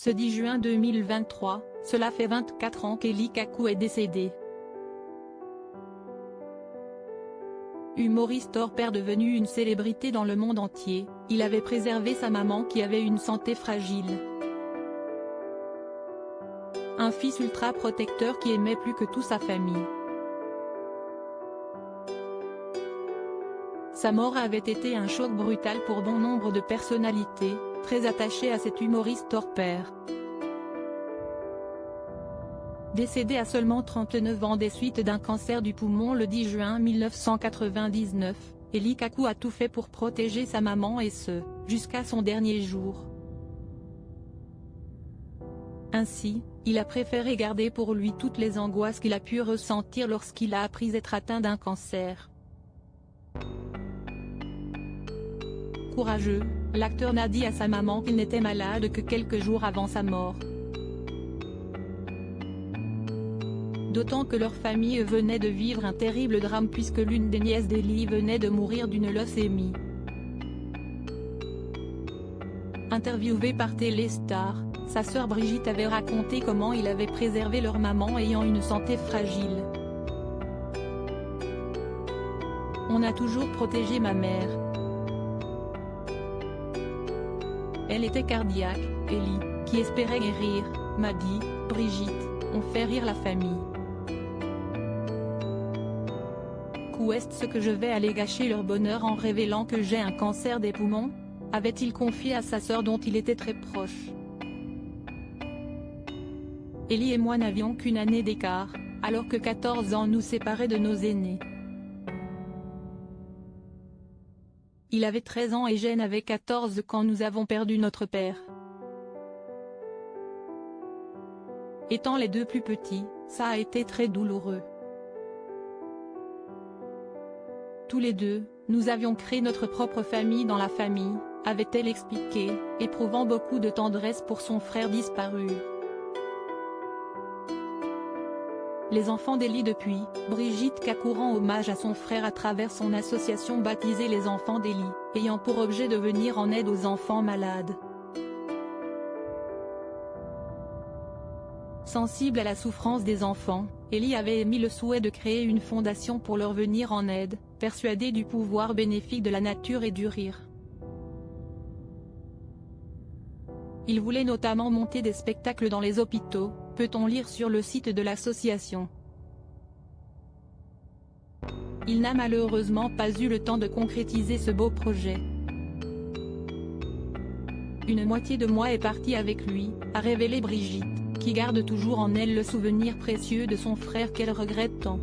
Ce 10 juin 2023, cela fait 24 ans qu'Eli Kaku est décédé. Humoriste hors pair devenu une célébrité dans le monde entier, il avait préservé sa maman qui avait une santé fragile. Un fils ultra protecteur qui aimait plus que tout sa famille. Sa mort avait été un choc brutal pour bon nombre de personnalités, très attachées à cet humoriste hors pair. Décédé à seulement 39 ans des suites d'un cancer du poumon le 10 juin 1999, Eli Kaku a tout fait pour protéger sa maman et ce, jusqu'à son dernier jour. Ainsi, il a préféré garder pour lui toutes les angoisses qu'il a pu ressentir lorsqu'il a appris être atteint d'un cancer. Courageux, l'acteur n'a dit à sa maman qu'il n'était malade que quelques jours avant sa mort. D'autant que leur famille venait de vivre un terrible drame puisque l'une des nièces d'Eli venait de mourir d'une leucémie. Interviewée par Téléstar, sa sœur Brigitte avait raconté comment il avait préservé leur maman ayant une santé fragile. On a toujours protégé ma mère. Elle était cardiaque, Eli, qui espérait guérir, m'a dit, Brigitte, on fait rire la famille. Où est-ce que je vais aller gâcher leur bonheur en révélant que j'ai un cancer des poumons ? Avait-il confié à sa sœur dont il était très proche. Eli et moi n'avions qu'une année d'écart, alors que 14 ans nous séparaient de nos aînés. Il avait 13 ans et Jeanne avait 14 quand nous avons perdu notre père. Étant les deux plus petits, ça a été très douloureux. Tous les deux, nous avions créé notre propre famille dans la famille, avait-elle expliqué, éprouvant beaucoup de tendresse pour son frère disparu. Les enfants d'Eli depuis, Brigitte Kaku rend hommage à son frère à travers son association baptisée Les Enfants d'Eli, ayant pour objet de venir en aide aux enfants malades. Sensible à la souffrance des enfants, Eli avait émis le souhait de créer une fondation pour leur venir en aide, persuadé du pouvoir bénéfique de la nature et du rire. Il voulait notamment monter des spectacles dans les hôpitaux, peut-on lire sur le site de l'association. Il n'a malheureusement pas eu le temps de concrétiser ce beau projet. Une moitié de moi est partie avec lui, a révélé Brigitte, qui garde toujours en elle le souvenir précieux de son frère qu'elle regrette tant.